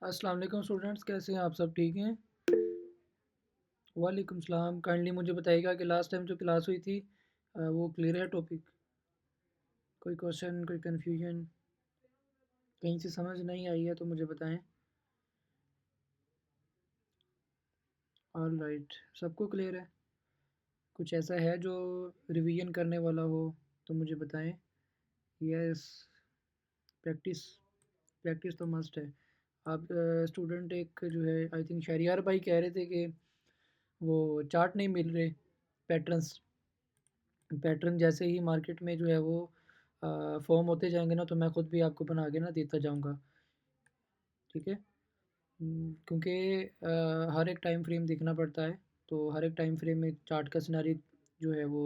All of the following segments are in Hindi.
अस्सलाम वालेकुम स्टूडेंट्स, कैसे हैं आप? सब ठीक हैं? वालेकुम सलाम। काइंडली मुझे बताइएगा कि लास्ट टाइम जो क्लास हुई थी वो क्लियर है टॉपिक? कोई क्वेश्चन, कोई कन्फ्यूजन, कहीं से समझ नहीं आई है तो मुझे बताएं। ऑल राइट, सबको क्लियर है? कुछ ऐसा है जो रिवीजन करने वाला हो तो मुझे बताएं। यस, प्रैक्टिस, प्रैक्टिस तो मस्ट है। आप स्टूडेंट एक जो है, आई थिंक शहरियार भाई कह रहे थे कि वो चार्ट नहीं मिल रहे, पैटर्न्स। पैटर्न जैसे ही मार्केट में जो है वो फॉर्म होते जाएंगे ना, तो मैं ख़ुद भी आपको बना के ना देता जाऊंगा। ठीक है। क्योंकि हर एक टाइम फ्रेम देखना पड़ता है, तो हर एक टाइम फ्रेम में चार्ट का सिनारी जो है वो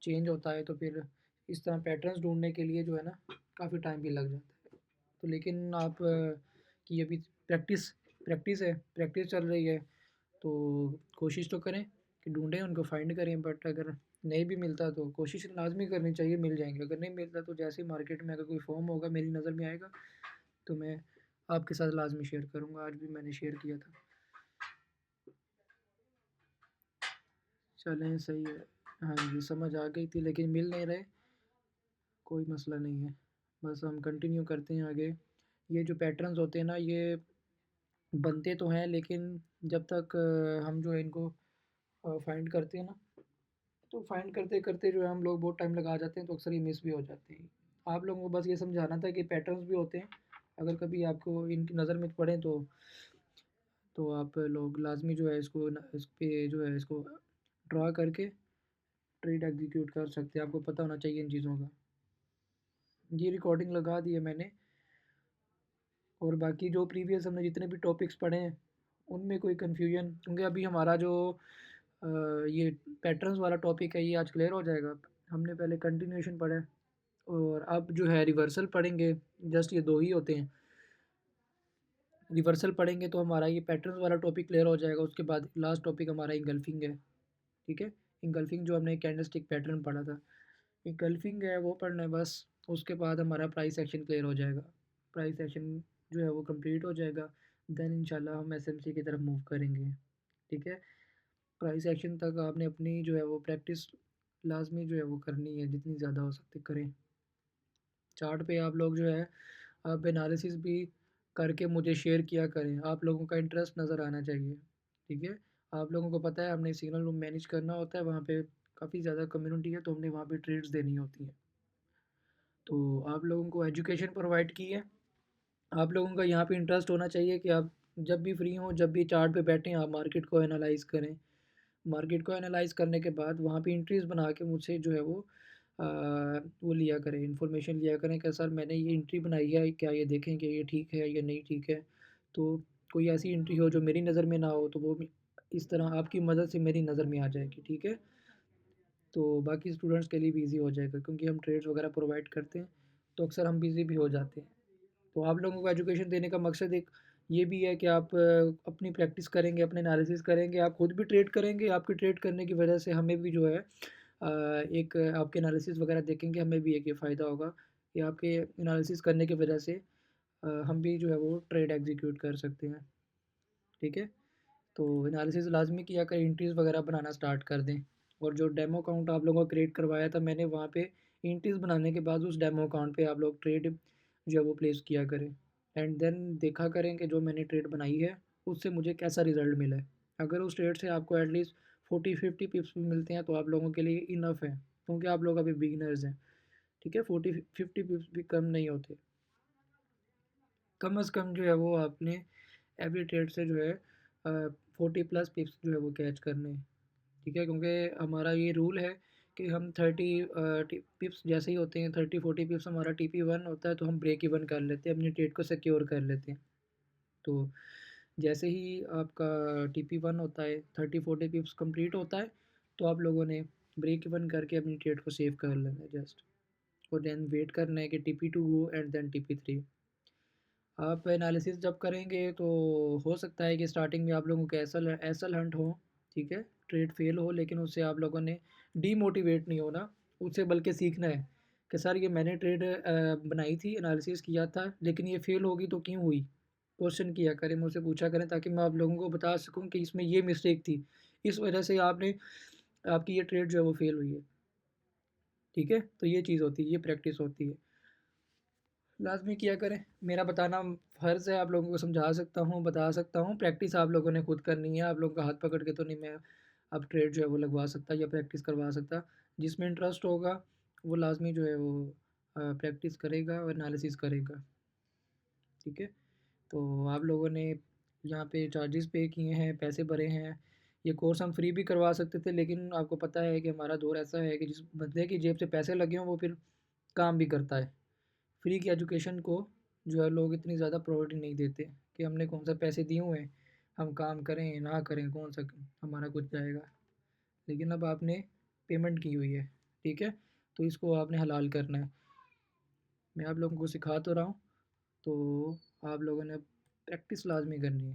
चेंज होता है, तो फिर इस तरह पैटर्न्स ढूंढने के लिए जो है ना काफ़ी टाइम भी लग जाता है। तो लेकिन आप की अभी प्रैक्टिस प्रैक्टिस है, प्रैक्टिस चल रही है, तो कोशिश तो करें कि ढूंढें, उनको फाइंड करें। बट अगर नहीं भी मिलता तो कोशिश लाजमी करनी चाहिए, मिल जाएंगे। अगर नहीं मिलता तो जैसे ही मार्केट में अगर कोई फॉर्म होगा मेरी नज़र में आएगा तो मैं आपके साथ लाजमी शेयर करूँगा। आज भी मैंने शेयर किया था। चलें, सही है। हाँ जी, समझ आ गई थी लेकिन मिल नहीं रहे। कोई मसला नहीं है, बस हम कंटिन्यू करते हैं आगे। ये जो पैटर्न्स होते हैं ना, ये बनते तो हैं लेकिन जब तक हम जो है इनको फाइंड करते हैं ना, तो फाइंड करते करते जो है हम लोग बहुत टाइम लगा जाते हैं, तो अक्सर ये मिस भी हो जाते हैं। आप लोगों को बस ये समझाना था कि पैटर्न्स भी होते हैं। अगर कभी आपको इनकी नज़र में पड़े तो आप लोग लाजमी जो है इसको इस पे जो है इसको ड्रा करके ट्रेड एग्जीक्यूट कर सकते हैं। आपको पता होना चाहिए इन चीज़ों का। ये रिकॉर्डिंग लगा दी है मैंने, और बाकी जो प्रीवियस हमने जितने भी टॉपिक्स पढ़े हैं उनमें कोई कन्फ्यूजन, क्योंकि अभी हमारा जो ये पैटर्न्स वाला टॉपिक है ये आज क्लियर हो जाएगा। हमने पहले कंटिन्यूएशन पढ़ा है, और अब जो है रिवर्सल पढ़ेंगे। जस्ट ये दो ही होते हैं। रिवर्सल पढ़ेंगे तो हमारा ये पैटर्न्स वाला टॉपिक क्लियर हो जाएगा। उसके बाद लास्ट टॉपिक हमारा इंगल्फिंग है। ठीक है। इंगल्फिंग जो हमने कैंडलस्टिक पैटर्न पढ़ा था, इंगल्फिंग है वो पढ़ना है बस। उसके बाद हमारा प्राइस एक्शन क्लियर हो जाएगा। प्राइस एक्शन जो है वो कंप्लीट हो जाएगा, देन इंशाल्लाह हम एसएमसी की तरफ मूव करेंगे। ठीक है। प्राइस एक्शन तक आपने अपनी जो है वो प्रैक्टिस लाजमी जो है वो करनी है, जितनी ज़्यादा हो सकती करें। चार्ट पे आप लोग जो है आप एनालिसिस भी करके मुझे शेयर किया करें। आप लोगों का इंटरेस्ट नज़र आना चाहिए। ठीक है। आप लोगों को पता है हमने सिग्नल रूम मैनेज करना होता है, वहाँ पे काफ़ी ज़्यादा कम्युनिटी है, तो हमने वहाँ पे ट्रेड्स देनी होती हैं। तो आप लोगों को एजुकेशन प्रोवाइड की है। आप लोगों का यहाँ पे इंटरेस्ट होना चाहिए कि आप जब भी फ्री हों, जब भी चार्ट पे बैठें, आप मार्केट को एनालाइज़ करें। मार्केट को एनालाइज़ करने के बाद वहाँ पे एंट्रीज़ बना के मुझसे जो है अ, वो लिया करें, इन्फॉर्मेशन लिया करें कि सर मैंने ये एंट्री बनाई है, क्या ये देखें कि ये ठीक है या नहीं ठीक है। तो कोई ऐसी एंट्री हो जो मेरी नज़र में ना हो, तो वो भी इस तरह आपकी मदद से मेरी नज़र में आ जाएगी। ठीक है। तो बाकी स्टूडेंट्स के लिए भी ईज़ी हो जाएगा, क्योंकि हम ट्रेड्स वगैरह प्रोवाइड करते हैं, तो अक्सर हम बिज़ी भी हो जाते हैं। तो आप लोगों को एजुकेशन देने का मकसद एक ये भी है कि आप अपनी प्रैक्टिस करेंगे, अपने एनालिसिस करेंगे, आप खुद भी ट्रेड करेंगे। आपके ट्रेड करने की वजह से हमें भी जो है एक आपके एनालिसिस वगैरह देखेंगे, हमें भी एक ये फ़ायदा होगा कि आपके एनालिसिस करने की वजह से हम भी जो है वो ट्रेड एग्जीक्यूट कर सकते हैं। ठीक है। तो एनालिसिस लाजमी किया करें, एंट्रीज़ वगैरह बनाना स्टार्ट कर दें। और जो डेमो अकाउंट आप लोगों को क्रिएट करवाया था मैंने, वहाँ पे एंट्रीज़ बनाने के बाद उस डेमो अकाउंट पे आप लोग ट्रेड जो है वो प्लेस किया करें, एंड देन देखा करें कि जो मैंने ट्रेड बनाई है उससे मुझे कैसा रिज़ल्ट मिला है। अगर उस ट्रेड से आपको एटलीस्ट 40-50 पिप्स भी मिलते हैं तो आप लोगों के लिए इनफ है, क्योंकि आप लोग अभी बिगिनर्स हैं। ठीक है। 40-50 पिप्स भी कम नहीं होते। कम अज़ कम जो है वो आपने एवरी ट्रेड से जो है 40+ पिप्स जो है वो कैच करने हैं। ठीक है। क्योंकि हमारा ये रूल है कि हम 30 पिप्स जैसे ही होते हैं, 30-40 पिप्स हमारा TP1 होता है, तो हम ब्रेक इवन कर लेते हैं, अपनी ट्रेड को सिक्योर कर लेते हैं। तो जैसे ही आपका TP1 होता है, 30-40 पिप्स कंप्लीट होता है, तो आप लोगों ने ब्रेक इवन करके अपनी ट्रेड को सेव कर लेना है जस्ट। और देन वेट करना है कि TP2 हो एंड देन TP3। आप एनालिसिस जब करेंगे तो हो सकता है कि स्टार्टिंग में आप लोगों को एसल एसल हंट हो। ठीक है। ट्रेड फेल हो, लेकिन उससे आप लोगों ने डीमोटिवेट नहीं होना, उससे बल्कि सीखना है कि सर ये मैंने ट्रेड बनाई थी, एनालिसिस किया था, लेकिन ये फेल होगी तो क्यों हुई। क्वेश्चन किया करें, मुझसे पूछा करें, ताकि मैं आप लोगों को बता सकूँ कि इसमें ये मिस्टेक थी, इस वजह से आपने आपकी ये ट्रेड जो है वो फ़ेल हुई है। ठीक है? तो ये चीज़ होती है, ये प्रैक्टिस होती है। लाज़मी किया करें, मेरा बताना फ़र्ज़ है, आप लोगों को समझा सकता हूँ, बता सकता हूँ, प्रैक्टिस आप लोगों ने खुद करनी है, आप लोगों का हाथ पकड़ के तो नहीं मैं अब ट्रेड जो है वो लगवा सकता या प्रैक्टिस करवा सकता। जिसमें इंटरेस्ट होगा, वो लाज़मी जो है वो प्रैक्टिस करेगा और एनालिसिस करेगा। ठीक है? तो आप लोगों ने यहाँ पे चार्जेस पे किए हैं, पैसे भरे हैं। ये कोर्स हम फ्री भी करवा सकते थे, लेकिन आपको पता है कि हमारा दौर ऐसा है कि जिस बंदे की जेब से पैसे लगे हों वो फिर काम भी करता है। फ्री की एजुकेशन को जो है लोग इतनी ज़्यादा प्रायोरिटी नहीं देते कि हमने कौन सा पैसे दिए हुए हैं, हम काम करें ना करें, कौन सा हमारा कुछ जाएगा। लेकिन अब आपने पेमेंट की हुई है, ठीक है? तो इसको आपने हलाल करना है। मैं आप लोगों को सिखा तो रहा हूँ, तो आप लोगों ने प्रैक्टिस लाजमी करनी है।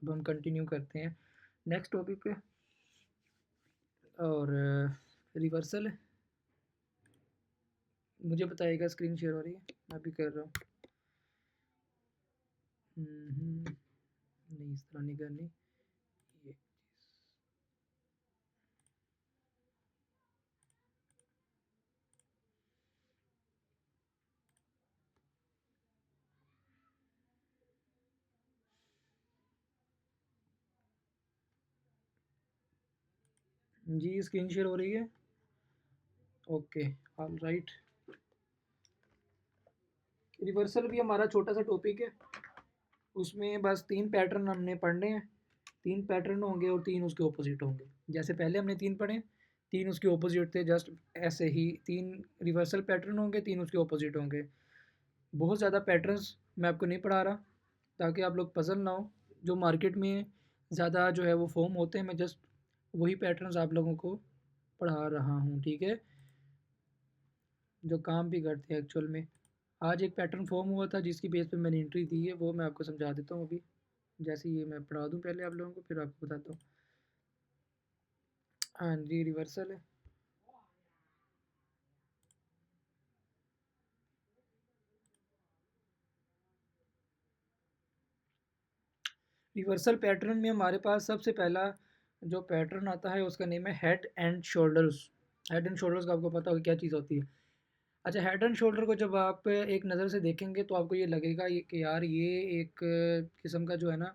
अब हम कंटिन्यू करते हैं नेक्स्ट टॉपिक पे। और रिवर्सल है, मुझे बताइएगा स्क्रीन शेयर हो रही है, मैं भी कर रहा हूँ। नहीं, इस तरह नहीं करनी ये। जी स्क्रीन शेयर हो रही है, ओके, ऑल राइट। रिवर्सल भी हमारा छोटा सा टॉपिक है, उसमें बस 3 पैटर्न हमने पढ़ने हैं। 3 पैटर्न होंगे और 3 उसके ऑपोजिट होंगे। जैसे पहले हमने 3 पढ़े, 3 उसके ऑपोजिट थे, जस्ट ऐसे ही 3 रिवर्सल पैटर्न होंगे, 3 उसके ऑपोजिट होंगे। बहुत ज़्यादा पैटर्न्स मैं आपको नहीं पढ़ा रहा, ताकि आप लोग पज़ल ना हो। जो मार्केट में ज़्यादा जो है वो फॉर्म होते हैं, मैं जस्ट वही पैटर्न्स आप लोगों को पढ़ा रहा हूँ, ठीक है? जो काम भी करते हैं एक्चुअल में। आज एक पैटर्न फॉर्म हुआ था जिसकी बेस पे मैंने एंट्री दी है, वो मैं आपको समझा देता हूँ अभी। जैसे ये मैं पढ़ा दूँ पहले आप लोगों को, फिर आपको बताता हूँ। हाँ जी, रिवर्सल है। रिवर्सल पैटर्न में हमारे पास सबसे पहला जो पैटर्न आता है उसका नेम है head and shoulders. Head and shoulders का आपको पता होगा क्या चीज़ होती है। अच्छा, हेड एंड शोल्डर को जब आप एक नज़र से देखेंगे तो आपको ये लगेगा कि यार ये एक किस्म का जो है ना,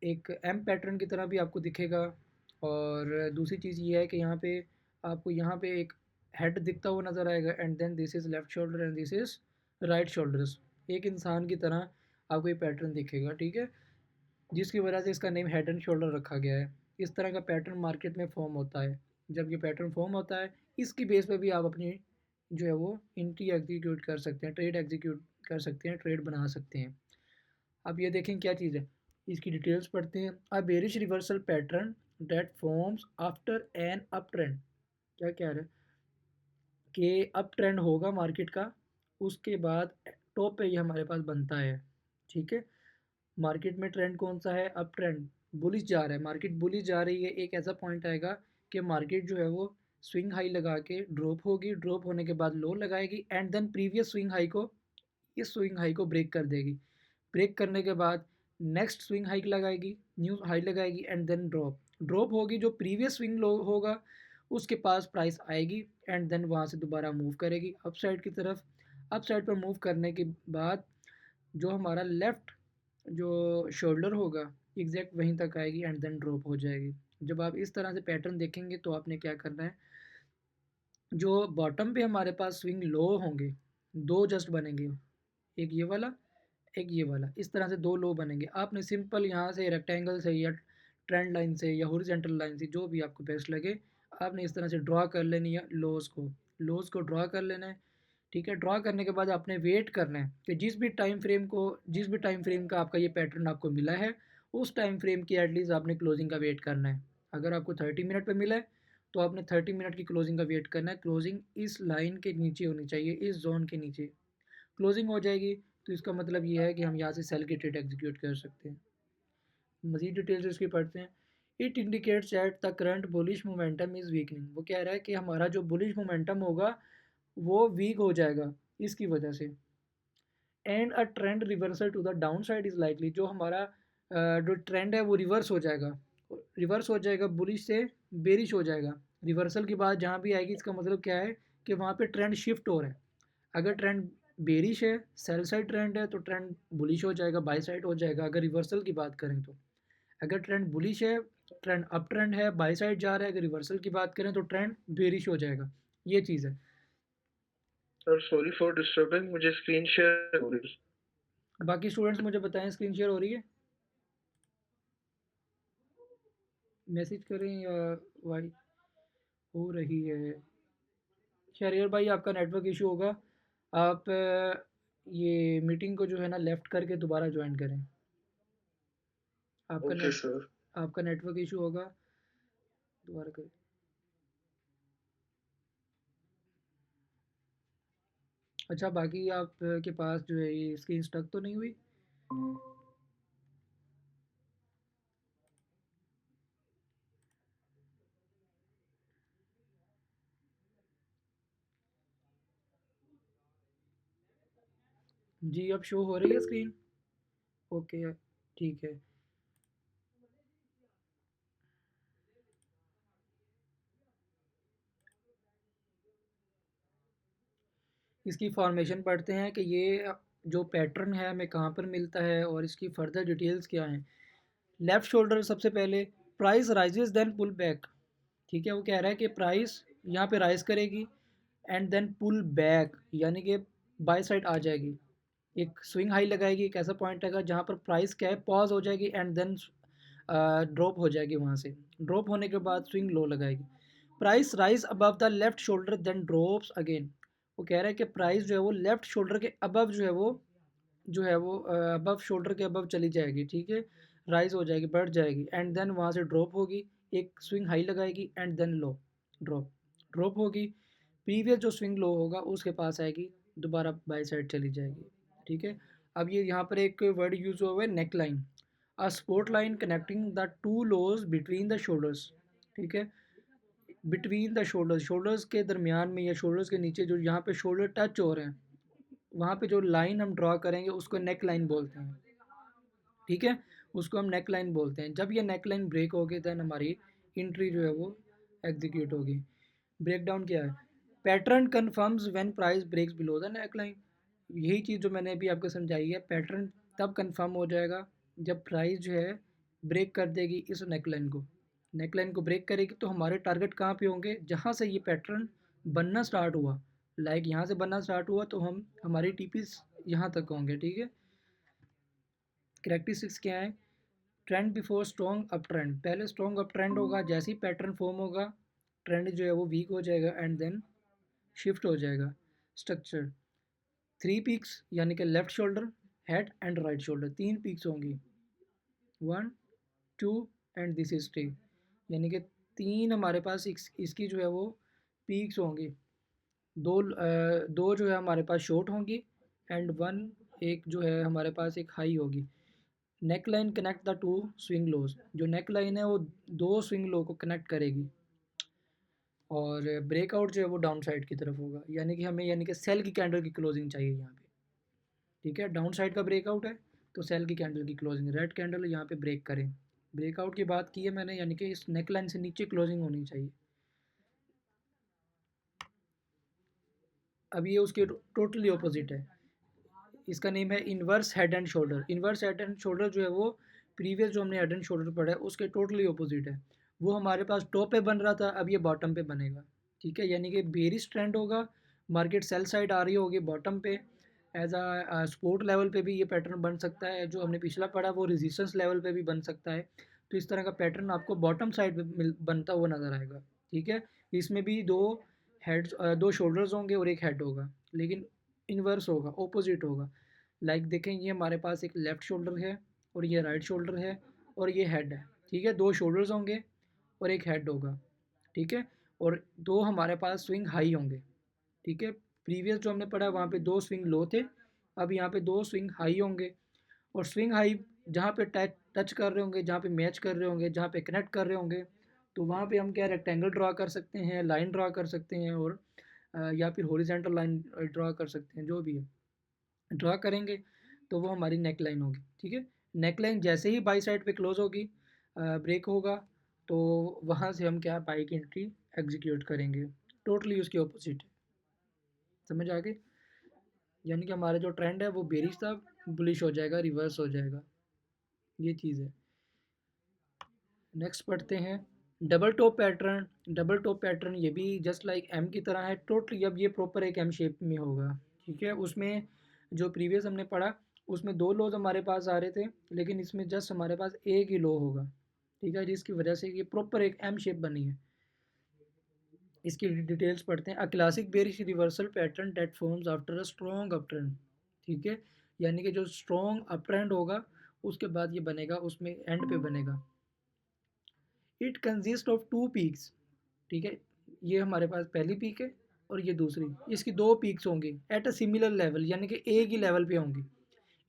एक एम पैटर्न की तरह भी आपको दिखेगा। और दूसरी चीज़ ये है कि यहाँ पे आपको यहाँ पे एक हेड दिखता हुआ नज़र आएगा, and then this is left shoulder and this is right shoulders. एक इंसान की तरह आपको ये पैटर्न दिखेगा, ठीक है? जिसकी वजह से इसका नेम हेड एंड शोल्डर रखा गया है। इस तरह का पैटर्न मार्केट में फॉर्म होता है। जब ये पैटर्न फॉर्म होता है, इसकी बेस पे भी आप अपनी जो है वो एंट्री एग्जीक्यूट कर सकते हैं, ट्रेड एग्जीक्यूट कर सकते हैं, ट्रेड बना सकते हैं। अब ये देखें क्या चीज़ है, इसकी डिटेल्स पढ़ते हैं। A bearish reversal pattern that forms after an up trend. क्या कह रहे हैं कि अप ट्रेंड होगा मार्केट का, उसके बाद टॉप पे ये हमारे पास बनता है, ठीक है? मार्केट में ट्रेंड कौन सा है? अप ट्रेंड, बुलिश जा रहा है, मार्केट बुलिश जा रही है। एक ऐसा पॉइंट आएगा कि मार्केट जो है वो स्विंग हाई लगा के ड्रॉप होगी, ड्रॉप होने के बाद लो लगाएगी, and then previous swing high को, इस स्विंग हाई को ब्रेक कर देगी। ब्रेक करने के बाद नेक्स्ट स्विंग हाइक लगाएगी, न्यू हाई लगाएगी, एंड देन ड्रॉप। ड्रॉप होगी, जो प्रीवियस स्विंग लो होगा उसके पास प्राइस आएगी, एंड देन वहाँ से दोबारा मूव करेगी अप साइड की तरफ। अप साइड पर मूव करने के बाद जो हमारा लेफ़्ट जो शोल्डर होगा एग्जैक्ट वहीं तक आएगी, एंड देन ड्रॉप हो जाएगी। जब आप इस तरह से पैटर्न देखेंगे तो आपने क्या करना है, जो बॉटम पे हमारे पास स्विंग लो होंगे, दो जस्ट बनेंगे, एक ये वाला, एक ये वाला, इस तरह से दो लो बनेंगे। आपने सिंपल यहाँ से रेक्टेंगल से या ट्रेंड लाइन से या हॉरिजॉन्टल लाइन से, जो भी आपको बेस्ट लगे, आपने इस तरह से ड्रा कर लेनी है लोज को, लोज को ड्रा कर लेना है, ठीक है? ड्रा करने के बाद आपने वेट करना है कि जिस भी टाइम फ्रेम का आपका ये पैटर्न आपको मिला है, उस टाइम फ्रेम की एटलीस्ट आपने क्लोजिंग का वेट करना है। अगर आपको 30 मिनट पे मिला है तो आपने 30 मिनट की क्लोजिंग का वेट करना है। क्लोजिंग इस लाइन के नीचे होनी चाहिए, इस जोन के नीचे क्लोजिंग हो जाएगी, तो इसका मतलब ये है कि हम यहाँ से सेल की ट्रेड एग्जीक्यूट कर सकते हैं। मज़ीद डिटेल्स इसकी पढ़ते हैं। It indicates that the current bullish momentum is weakening. वो कह रहा है कि हमारा जो बुलिश मोमेंटम होगा वो वीक हो जाएगा इसकी वजह से। And a trend reversal to the down side is likely, जो हमारा जो ट्रेंड है वो रिवर्स हो जाएगा, बुलिश से बेरिश हो जाएगा। रिवर्सल की बात जहाँ भी आएगी इसका मतलब क्या है कि वहाँ पे ट्रेंड शिफ्ट हो रहा है। अगर ट्रेंड बेरिश है, सेल साइड ट्रेंड है, तो ट्रेंड बुलिश हो जाएगा, बाई साइड हो जाएगा अगर रिवर्सल की बात करें तो। अगर ट्रेंड बुलिश है, ट्रेंड अप ट्रेंड है, बाई साइड जा रहा है, अगर रिवर्सल की बात करें तो ट्रेंड बेरिश हो जाएगा। ये चीज़ है। सर सॉरी फॉर डिस्टर्बिंग, मुझे स्क्रीन शेयर हो रही बाकी स्टूडेंट्स मुझे बताएं, स्क्रीन शेयर हो रही है? मैसेज करें या वाई हो रही है? शहरियर भाई आपका नेटवर्क इशू होगा। आप ये मीटिंग को जो है ना लेफ़्ट करके दोबारा ज्वाइन करें। आपका ओके नेट सर। आपका नेटवर्क इशू होगा, दोबारा करें। अच्छा, बाकी आप के पास जो है ये स्क्रीन स्टक तो नहीं हुई? जी, अब शो हो रही है स्क्रीन? ओके, ठीक है। इसकी फॉर्मेशन पढ़ते हैं कि ये जो पैटर्न है हमें कहाँ पर मिलता है और इसकी फर्दर डिटेल्स क्या हैं। लेफ़्ट शोल्डर सबसे पहले, price rises then pull back. ठीक है, वो कह रहा है कि प्राइस यहाँ पे राइज करेगी एंड देन पुल बैक, यानी कि बाय साइड आ जाएगी, एक स्विंग हाई लगाएगी। एक ऐसा पॉइंट आएगा जहाँ पर प्राइस क्या है, पॉज हो जाएगी एंड देन ड्रॉप हो जाएगी। वहाँ से ड्रॉप होने के बाद स्विंग लो लगाएगी। Price rise above the left shoulder then drops again. वो कह रहा है कि प्राइस जो है वो लेफ्ट शोल्डर के अबव जो है वो अबव शोल्डर के अबव चली जाएगी। ठीक है, राइज हो जाएगी, बढ़ जाएगी एंड देन वहाँ से ड्रॉप होगी, एक स्विंग हाई लगाएगी and then low, drop drop होगी। प्रीवियस जो स्विंग लो होगा उसके पास आएगी, दोबारा बाई साइड चली जाएगी। ठीक है, अब ये यहाँ पर एक वर्ड यूज़ हुआ है, neck line, a support line connecting the two lows between the shoulders. ठीक है, बिटवीन द शोल्डर्स, शोल्डर्स के दरमियान में या शोल्डर्स के नीचे जो यहाँ पे शोल्डर टच हो रहे हैं, वहाँ पे जो लाइन हम ड्रॉ करेंगे उसको नेक लाइन बोलते हैं। ठीक है, उसको हम नेक लाइन बोलते हैं। जब ये नेक लाइन ब्रेक होगी देन हमारी एंट्री जो है वो एग्जीक्यूट होगी। ब्रेक डाउन क्या है? Pattern confirms when price breaks below the neck line. यही चीज़ जो मैंने अभी आपको समझाई है, पैटर्न तब कन्फर्म हो जाएगा जब प्राइस जो है ब्रेक कर देगी इस नेकलाइन को। नेकलाइन को ब्रेक करेगी तो हमारे टारगेट कहाँ पे होंगे, जहाँ से ये पैटर्न बनना स्टार्ट हुआ। लाइक यहाँ से बनना स्टार्ट हुआ तो हम हमारी टीपीस यहाँ तक होंगे। ठीक है, करेक्टरिस्टिक्स क्या है? Trend before strong up trend, पहले स्ट्रॉन्ग अप ट्रेंड होगा, जैसे ही पैटर्न फॉर्म होगा ट्रेंड जो है वो वीक हो जाएगा एंड देन शिफ्ट हो जाएगा। स्ट्रक्चर, थ्री पीक्स यानी कि left shoulder, head and right shoulder, तीन पीक्स होंगी, one two and this is three, यानी कि तीन हमारे पास इसकी जो है वो पीक्स होंगी। दो जो है हमारे पास शॉर्ट होंगी एंड वन, एक जो है हमारे पास एक हाई होगी। Neckline connect the two swing lows, जो नेक लाइन है वो दो स्विंग लो को कनेक्ट करेगी। और ब्रेकआउट जो है वो डाउन साइड की तरफ होगा, यानी कि हमें यानी कि सेल की कैंडल की क्लोजिंग चाहिए यहाँ पे। ठीक है, डाउन साइड का ब्रेकआउट है तो सेल की कैंडल की क्लोजिंग, रेड कैंडल यहाँ पे ब्रेक करें। ब्रेकआउट की बात की है मैंने, यानी कि इस नेक लाइन से नीचे क्लोजिंग होनी चाहिए। अब ये उसके टोटली ऑपोजिट है, इसका नेम है inverse head and shoulder. Inverse head and shoulder जो है वो प्रीवियस जो हमने हेड एंड शोल्डर पढ़ा है उसके टोटली ऑपोजिट है। वो हमारे पास टॉप पे बन रहा था, अब ये बॉटम पे बनेगा। ठीक है, यानी कि बेरिश ट्रेंड होगा, मार्केट सेल साइड आ रही होगी बॉटम पे। एज अ सपोर्ट लेवल पे भी ये पैटर्न बन सकता है, जो हमने पिछला पढ़ा वो रेजिस्टेंस लेवल पे भी बन सकता है। तो इस तरह का पैटर्न आपको बॉटम साइड पे बनता हुआ नज़र आएगा। ठीक है, इसमें भी दो हेड्स, दो शोल्डर्स होंगे और एक हेड होगा, लेकिन इन्वर्स होगा, ऑपोजिट होगा। लाइक देखें, ये हमारे पास एक लेफ़्ट शोल्डर है और ये राइट शोल्डर है और ये हेड है। ठीक है, दो शोल्डर्स होंगे और एक हेड होगा। ठीक है, और दो हमारे पास स्विंग हाई होंगे। ठीक है, प्रीवियस जो हमने पढ़ा वहाँ पे दो स्विंग लो थे, अब यहाँ पे दो स्विंग हाई होंगे। और स्विंग हाई जहाँ पे टच टच कर रहे होंगे, जहाँ पे मैच कर रहे होंगे, जहाँ पे कनेक्ट कर रहे होंगे, तो वहाँ पे हम क्या रेक्टेंगल ड्रा कर सकते हैं, लाइन ड्रा कर सकते हैं, और या फिर हॉरिजेंटल लाइन ड्रा कर सकते हैं, जो भी है। ड्रा करेंगे तो वो हमारी नेक लाइन होगी, ठीक है। नेक लाइन जैसे ही बाई साइड पे क्लोज होगी, ब्रेक होगा, तो वहाँ से हम क्या बाई की एंट्री एग्जीक्यूट करेंगे, टोटली उसके ऑपोजिट है। समझ आ गई? यानी कि हमारा जो ट्रेंड है वो बेरिश था, बुलिश हो जाएगा, रिवर्स हो जाएगा, ये चीज़ है। नेक्स्ट पढ़ते हैं double top pattern. Double top pattern ये भी जस्ट लाइक एम की तरह है टोटली, अब ये प्रॉपर एक एम शेप में होगा, ठीक है। उसमें जो प्रीवियस हमने पढ़ा उसमें दो लोज हमारे पास आ रहे थे, लेकिन इसमें जस्ट हमारे पास एक ही लो होगा, ठीक है, जिसकी वजह से ये प्रॉपर एक एम शेप बनी है। इसकी डिटेल्स पढ़ते हैं। A classic bearish reversal pattern that forms after a strong up trend, ठीक है। यानी कि जो स्ट्रॉन्ग अप ट्रेंड होगा उसके बाद ये बनेगा, उसमें एंड पे बनेगा। It consist of two peaks, ठीक है। ये हमारे पास पहली पीक है और ये दूसरी, इसकी दो पीक्स होंगी एट अ सिमिलर लेवल, यानी कि एक ही लेवल पे होंगी,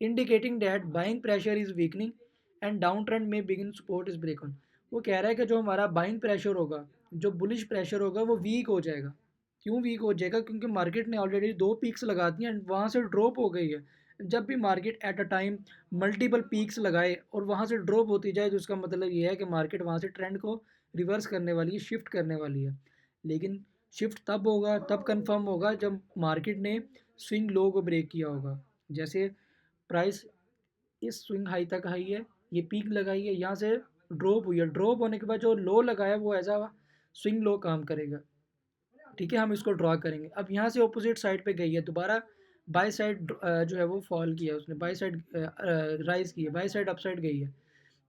indicating that buying pressure is weakening and downtrend में begin support is break on. वो कह रहा है कि जो हमारा बाइंग प्रेशर होगा, जो बुलिश प्रेशर होगा वो वीक हो जाएगा। क्यों वीक हो जाएगा? क्योंकि मार्केट ने ऑलरेडी दो पीक्स लगा दी हैं एंड वहाँ से ड्रॉप हो गई है। जब भी market at a time multiple peaks लगाए और वहाँ से ड्रॉप होती जाए, तो उसका मतलब ये है कि मार्केट वहाँ से ट्रेंड को रिवर्स करने वाली है, शिफ्ट करने वाली है। लेकिन शिफ्ट तब होगा, तब कंफर्म होगा जब मार्केट ने स्विंग लो को ब्रेक किया होगा। जैसे प्राइस इस स्विंग हाई तक आई है, ये पीक लगाई है, यहाँ से ड्रॉप हुई है, ड्रॉप होने के बाद जो लो लगाया वो एज अ स्विंग लो काम करेगा, ठीक है। हम इसको ड्रॉ करेंगे। अब यहाँ से ऑपोजिट साइड पे गई है, दोबारा बाई साइड जो है वो फॉल किया है उसने, बाई साइड राइज की है, बाई साइड अप साइड गई है,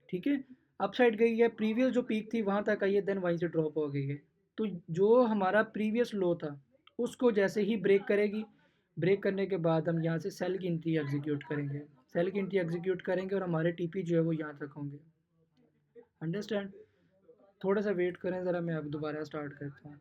ठीक है। अप साइड गई है, प्रीवियस जो पीक थी वहाँ तक आई है, देन वहीं से ड्रॉप हो गई है। तो जो हमारा प्रीवियस लो था उसको जैसे ही ब्रेक करेगी, ब्रेक करने के बाद हम यहाँ से सेल की एंट्री एग्जीक्यूट करेंगे, सेल की एंट्री एग्जीक्यूट करेंगे और हमारे टीपी जो है वो यहाँ तक होंगे। अंडरस्टैंड? थोड़ा सा वेट करें ज़रा, मैं अब दोबारा स्टार्ट करता हूँ।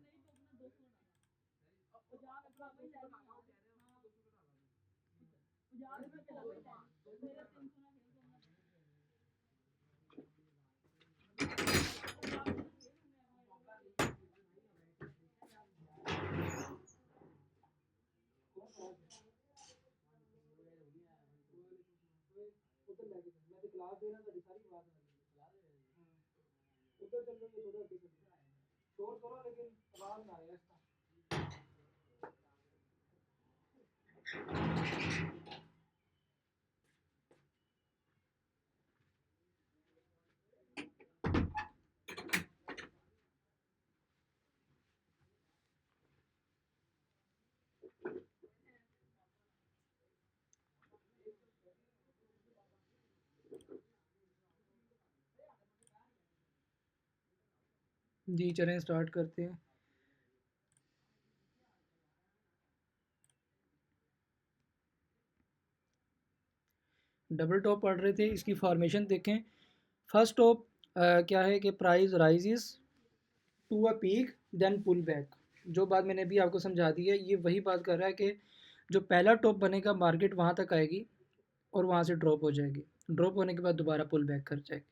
जी चलें स्टार्ट करते हैं। डबल टॉप पढ़ रहे थे, इसकी फॉर्मेशन देखें। फर्स्ट टॉप क्या है कि price rises to a peak then pull back. जो बात मैंने अभी आपको समझा दी है, ये वही बात कर रहा है कि जो पहला टॉप बनेगा मार्केट वहाँ तक आएगी और वहाँ से ड्रॉप हो जाएगी, ड्रॉप होने के बाद दोबारा पुल बैक कर जाएगी।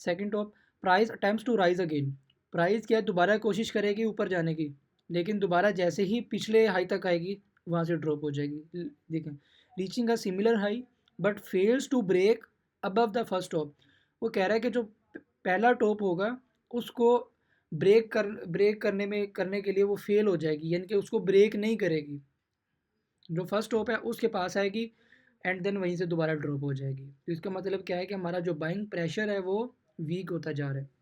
Second top price attempts to rise again. Price क्या है, दोबारा कोशिश करेगी ऊपर जाने की, लेकिन दोबारा जैसे ही पिछले हाई तक आएगी वहाँ से ड्रॉप हो जाएगी। देखें, reaching a similar high but fails to break above the first top. वो कह रहा है कि जो पहला टॉप होगा उसको ब्रेक करने के लिए वो फेल हो जाएगी, यानी कि उसको ब्रेक नहीं करेगी। जो फर्स्ट टॉप है उसके पास आएगी एंड देन वहीं से दोबारा ड्रॉप हो जाएगी। तो इसका मतलब क्या है कि हमारा जो बाइंग प्रेशर है वो वीक होता जा रहा है।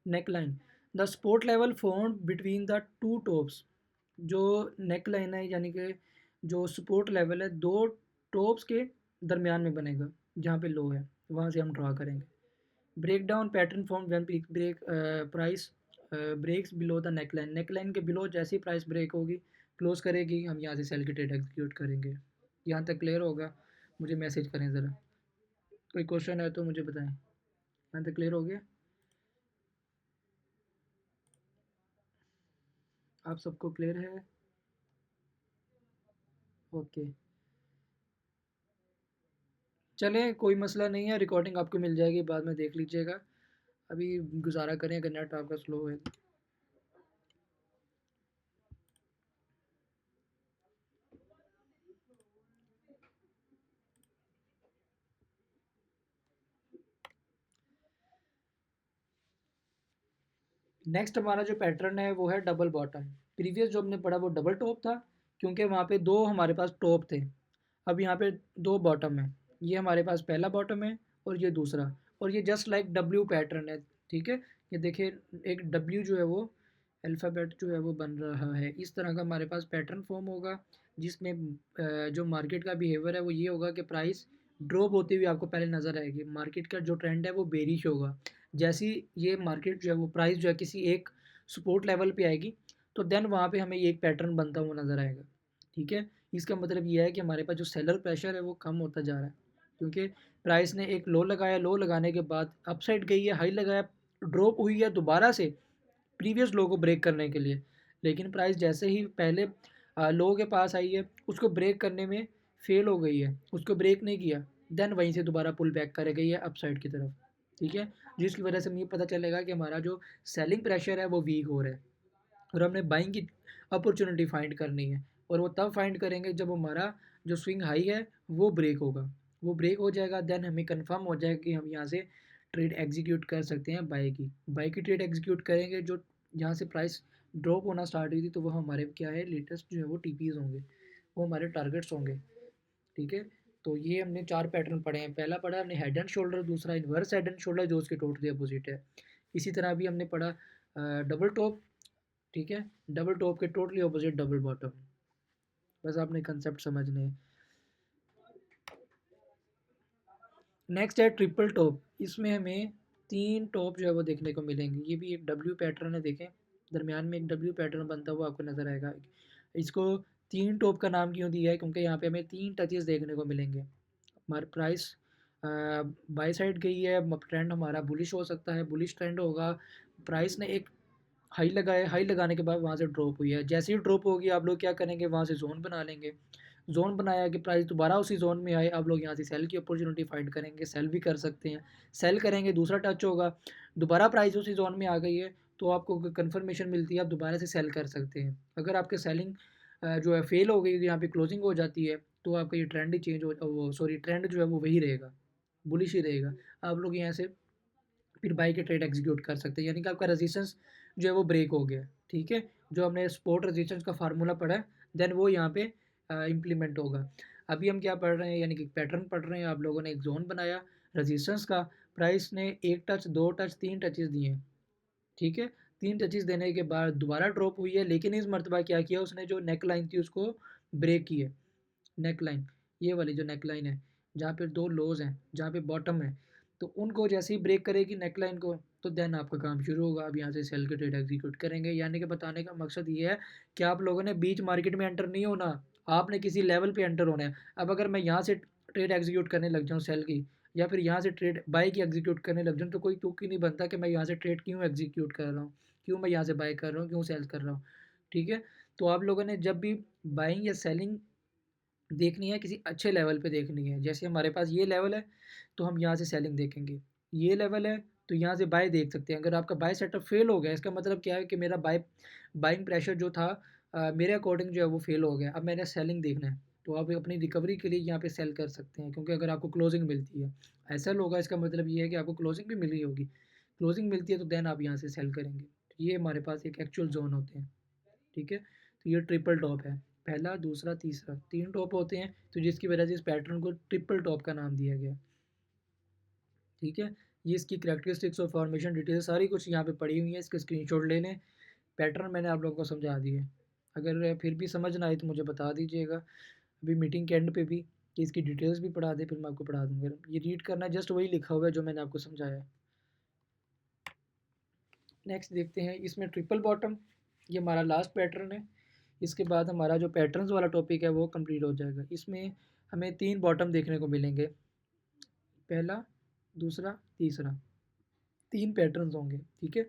Neck line the support level formed between the two tops. जो नेक लाइन है यानी कि जो सपोर्ट लेवल है दो टॉप्स के दरमियान में बनेगा, जहाँ पे लो है वहाँ से हम ड्रा करेंगे। Break down pattern form when break price breaks below the neckline. Neckline के बिलो जैसी प्राइस ब्रेक होगी, क्लोज करेगी, हम यहाँ से सेल की ट्रेड एग्जीक्यूट करेंगे। यहाँ तक क्लियर होगा? मुझे मैसेज करें ज़रा, कोई क्वेश्चन है तो मुझे बताएं। यहाँ तक क्लियर हो गया? आप सबको क्लियर है? ओके, चलें कोई मसला नहीं है, रिकॉर्डिंग आपको मिल जाएगी, बाद में देख लीजिएगा। अभी गुजारा करें अगर नेट आपका स्लो है। नेक्स्ट हमारा जो पैटर्न है वो है डबल बॉटम। प्रीवियस जो हमने पढ़ा वो डबल टॉप था, क्योंकि वहाँ पे दो हमारे पास टॉप थे। अब यहाँ पे दो बॉटम है, ये हमारे पास पहला बॉटम है और ये दूसरा, और ये जस्ट लाइक डब्ल्यू पैटर्न है। ठीक है, ये देखिए एक डब्ल्यू जो है वो अल्फ़ाबेट जो है वो बन रहा है, इस तरह का हमारे पास पैटर्न फॉर्म होगा, जिसमें जो मार्केट का बिहेवियर है वो ये होगा कि प्राइस ड्रॉप होती हुई आपको पहले नज़र आएगी। मार्केट का जो ट्रेंड है वो बेरिश होगा। जैसी ये मार्केट जो है वो प्राइस जो है किसी एक सपोर्ट लेवल पे आएगी, तो देन वहाँ पे हमें ये एक पैटर्न बनता हुआ नज़र आएगा। ठीक है, इसका मतलब ये है कि हमारे पास जो सेलर प्रेशर है वो कम होता जा रहा है, क्योंकि प्राइस ने एक लो लगाया, लो लगाने के बाद अपसाइड गई है, हाई लगाया, ड्रॉप हुई है दोबारा से प्रीवियस लो को ब्रेक करने के लिए। लेकिन प्राइस जैसे ही पहले लो के पास आई है, उसको ब्रेक करने में फेल हो गई है, उसको ब्रेक नहीं किया, देन वहीं से दोबारा पुल बैक कर गई है अपसाइड की तरफ। ठीक है, जिसकी वजह से हमें पता चलेगा कि हमारा जो सेलिंग प्रेशर है वो वीक हो रहा है, और हमने बाइंग की अपॉर्चुनिटी फाइंड करनी है, और वो तब फाइंड करेंगे जब हमारा जो स्विंग हाई है वो ब्रेक होगा। वो ब्रेक हो जाएगा, देन हमें कंफर्म हो जाएगा कि हम यहाँ से ट्रेड एग्जीक्यूट कर सकते हैं बाई की ट्रेड एग्जीक्यूट करेंगे। जो यहाँ से प्राइस ड्रॉप होना स्टार्ट हुई थी, तो वो हमारे क्या है लेटेस्ट जो है वो टीपीज होंगे, वो हमारे टारगेट्स होंगे। ठीक है, तो ये हमने चार पैटर्न पढ़े हैं। पहला पढ़ा हमने हेड एंड शोल्डर, दूसरा इन्वर्स हेड एंड शोल्डर जो उसके टोटली अपोजिट है। इसी तरह भी हमने पढ़ा डबल टॉप। ठीक है, डबल टॉप के टोटली ऑपोजिट डबल बॉटम। बस आपने कंसेप्ट समझने हैं। नेक्स्ट है ट्रिपल टॉप। इसमें हमें तीन टॉप जो है वो देखने को मिलेंगे। ये भी एक डब्ल्यू पैटर्न है, देखें दरमियान में एक डब्ल्यू पैटर्न बनता हुआ आपको नज़र आएगा। इसको तीन टॉप का नाम क्यों दिया है, क्योंकि यहाँ पे हमें तीन टचेस देखने को मिलेंगे। हमारा प्राइस बाई साइड गई है, ट्रेंड हमारा बुलिश हो सकता है, बुलिश ट्रेंड होगा। प्राइस ने एक हाई लगाया, हाई लगाने के बाद वहाँ से ड्रॉप हुई है। जैसे ही ड्रॉप होगी आप लोग क्या करेंगे, वहाँ से जोन बना लेंगे। जोन बनाया कि प्राइस दोबारा उसी जोन में आए, आप लोग यहाँ से सेल की अपॉर्चुनिटी फाइंड करेंगे, सेल भी कर सकते हैं। सेल करेंगे, दूसरा टच होगा, दोबारा प्राइस उसी जोन में आ गई है, तो आपको कंफर्मेशन मिलती है, आप दोबारा से सेल कर सकते हैं। अगर आपके सेलिंग जो है फेल हो गई, यहाँ पे क्लोजिंग हो जाती है, तो आपका ये ट्रेंड ही चेंज हो, वो सॉरी ट्रेंड जो है वो वही रहेगा, बुलिश ही रहेगा। आप लोग यहाँ से फिर बाई के ट्रेड एग्जीक्यूट कर सकते हैं, यानी कि आपका रेजिस्टेंस जो है वो ब्रेक हो गया। ठीक है, जो हमने स्पोर्ट रेजिस्टेंस का फार्मूला पढ़ा है, देन वो यहाँ पे इम्प्लीमेंट होगा। अभी हम क्या पढ़ रहे हैं, यानी कि पैटर्न पढ़ रहे हैं। आप लोगों ने एक जोन बनाया रेजिस्टेंस का, प्राइस ने एक टच, दो टच, तीन टचेस दिए हैं। ठीक है, तीन टचेस देने के बाद दोबारा ड्रॉप हुई है, लेकिन इस मरतबा क्या किया उसने, जो नेक लाइन थी उसको ब्रेक की है। नेक लाइन, ये वाली जो नेक लाइन है, जहाँ पे दो लोज हैं, जहाँ पे बॉटम है, तो उनको जैसे ही ब्रेक करेगी नेक लाइन को, तो देन आपका काम शुरू होगा। अब यहाँ से सेल के ट्रेड एग्जीक्यूट करेंगे। यानी कि बताने का मकसद ये है कि आप लोगों ने बीच मार्केट में एंटर नहीं होना, आपने किसी लेवल पे एंटर होना है। अब अगर मैं यहाँ से ट्रेड एग्जीक्यूट करने लग जाऊँ सेल की, या फिर यहाँ से ट्रेड बाई की एग्जीक्यूट करने लग जाऊँ, तो कोई तुक ही नहीं बनता कि मैं यहाँ से ट्रेड क्यों एग्जीक्यूट कर रहा हूँ, क्यों मैं यहाँ से बाई कर रहा हूँ, क्यों सेल कर रहा हूँ। ठीक है, तो आप लोगों ने जब भी बाइंग या सेलिंग देखनी है, किसी अच्छे लेवल पे देखनी है। जैसे हमारे पास ये लेवल है, तो हम यहाँ से सेलिंग देखेंगे। ये लेवल है, तो यहाँ से बाय देख सकते हैं। अगर आपका बाय सेटअप फेल हो गया, इसका मतलब क्या है कि मेरा बाइंग प्रेशर जो था मेरे अकॉर्डिंग जो है वो फेल हो गया। अब मैंने सेलिंग देखना है, तो आप अपनी रिकवरी के लिए यहाँ पे सेल कर सकते हैं, क्योंकि अगर आपको क्लोजिंग मिलती है, ऐसा होगा इसका मतलब ये है कि आपको क्लोजिंग भी मिल रही होगी। क्लोजिंग मिलती है तो देन आप यहाँ से सेल करेंगे। तो ये हमारे पास एक एक्चुअल जोन होते हैं। ठीक है, तो ये ट्रिपल टॉप है, पहला, दूसरा, तीसरा, तीन टॉप होते हैं, तो जिसकी वजह से इस पैटर्न को ट्रिपल टॉप का नाम दिया गया। ठीक है, ये इसकी करैक्टरिस्टिक्स और फॉर्मेशन डिटेल सारी कुछ यहाँ पे पड़ी हुई है, इसके स्क्रीनशॉट ले लें। पैटर्न मैंने आप लोगों को समझा दिए। अगर फिर भी समझ ना आए तो मुझे बता दीजिएगा, अभी मीटिंग के एंड पे भी, कि इसकी डिटेल्स भी पढ़ा दे, फिर मैं आपको पढ़ा दूँगा। ये रीड करना, जस्ट वही लिखा हुआ है जो मैंने आपको समझाया है। नेक्स्ट देखते हैं, इसमें ट्रिपल बॉटम, ये हमारा लास्ट पैटर्न है। इसके बाद हमारा जो पैटर्न्स वाला टॉपिक है वो कंप्लीट हो जाएगा। इसमें हमें तीन बॉटम देखने को मिलेंगे, पहला, दूसरा, तीसरा, तीन पैटर्न्स होंगे। ठीक है,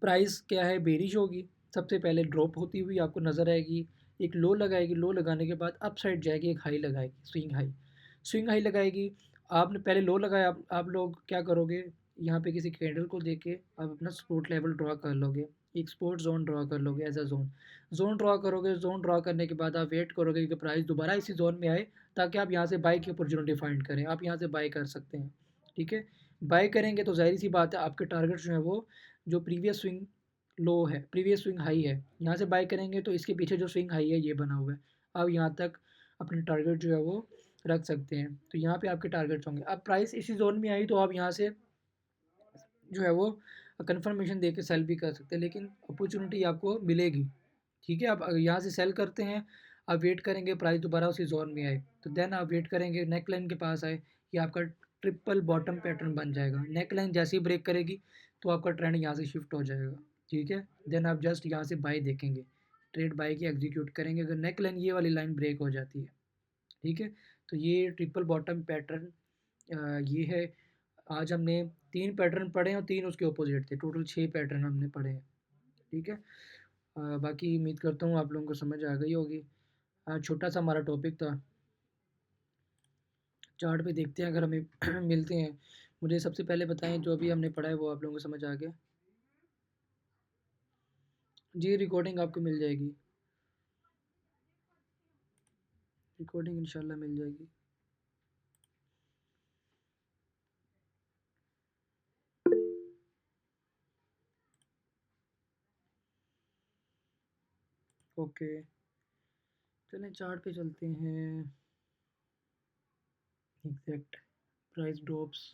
प्राइस क्या है, बेरिश होगी। सबसे पहले ड्रॉप होती हुई आपको नज़र आएगी, एक लो लगाएगी, लो लगाने के बाद अप साइड जाएगी, एक हाई लगाएगी, स्विंग हाई, स्विंग हाई लगाएगी। आपने पहले लो लगाया, आप लोग क्या करोगे, यहाँ पे किसी कैंडल को देख के आप अपना सपोर्ट लेवल ड्रा कर लोगे, एक सपोर्ट जोन ड्रा कर लोगे, as a zone, zone draw करोगे। जोन ड्रा करने के बाद आप वेट करोगे कि प्राइस दोबारा इसी जोन में आए, ताकि आप यहाँ से बाई की अपॉर्चुनिटी फाइंड करें, आप यहाँ से बाई कर सकते हैं। ठीक है, बाय करेंगे तो ज़ाहिर सी बात है आपके टारगेट जो है वो जो प्रीवियस स्विंग लो है, प्रीवियस स्विंग हाई है, यहाँ से बाय करेंगे तो इसके पीछे जो स्विंग हाई है ये बना हुआ है। आप यहाँ तक अपने टारगेट जो है वो रख सकते हैं। तो यहाँ पे आपके टारगेट्स होंगे। अब प्राइस इसी जोन में आई तो आप यहाँ से जो है वो कन्फर्मेशन दे के सेल भी कर सकते हैं, लेकिन अपॉर्चुनिटी आपको मिलेगी। ठीक है, आप यहाँ से सेल करते हैं, आप वेट करेंगे प्राइस दोबारा उसी जोन में आए, तो देन आप वेट करेंगे नेक लाइन के पास आए, ये आपका ट्रिपल बॉटम पैटर्न बन जाएगा। नेक लाइन जैसे ही ब्रेक करेगी तो आपका ट्रेंड यहाँ से शिफ्ट हो जाएगा। ठीक है, देन आप जस्ट यहाँ से बाई देखेंगे, ट्रेड बाई की एग्जीक्यूट करेंगे अगर नेक लाइन ये वाली लाइन ब्रेक हो जाती है। ठीक है, तो ये ट्रिपल बॉटम पैटर्न ये है। आज हमने 3 पैटर्न पढ़े हैं और 3 उसके अपोजिट थे, टोटल 6 पैटर्न हमने पढ़े हैं। ठीक है, बाकी उम्मीद करता हूँ आप लोगों को समझ आ गई होगी। आज छोटा सा हमारा टॉपिक था। चार्ट पे देखते हैं अगर हमें मिलते हैं। मुझे सबसे पहले बताएं जो अभी हमने पढ़ा है वो आप लोगों को समझ आ गया? जी, रिकॉर्डिंग आपको मिल जाएगी, रिकॉर्डिंग इंशाल्लाह मिल जाएगी। ओके, चलें चार्ट पे चलते हैं। Exact price drops.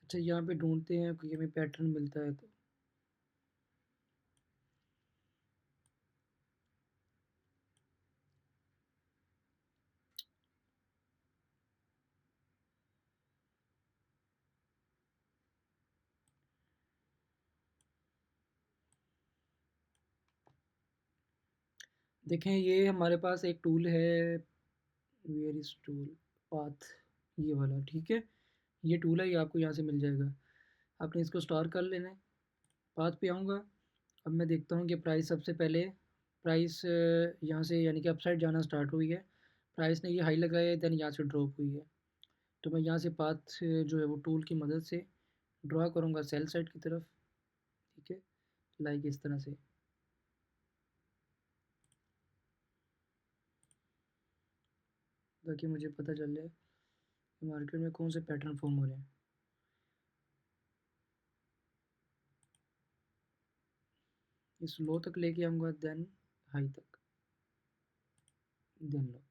अच्छा, यहाँ पे ढूंढते हैं कि हमें पैटर्न मिलता है तो देखें। ये हमारे पास एक टूल है, वेयर इज टूल, पाथ, ये वाला। ठीक है, ये टूल है, ये आपको यहाँ से मिल जाएगा। आपने इसको स्टार कर लेना है। पाथ पे आऊँगा। अब मैं देखता हूँ कि प्राइस सबसे पहले प्राइस यहाँ से यानी कि अपसाइड जाना स्टार्ट हुई है। प्राइस ने ये हाई लगाया है, देन यहाँ से ड्रॉप हुई है। तो मैं यहाँ से पाथ जो है वो टूल की मदद से ड्रा करूँगा सेल साइड की तरफ। ठीक है, लाइक इस तरह से। ताकि मुझे पता चल जाए कि मार्केट में कौन से पैटर्न फॉर्म हो रहे हैं। इस लो तक लेके आऊँगा, देन हाई तक, देन लो।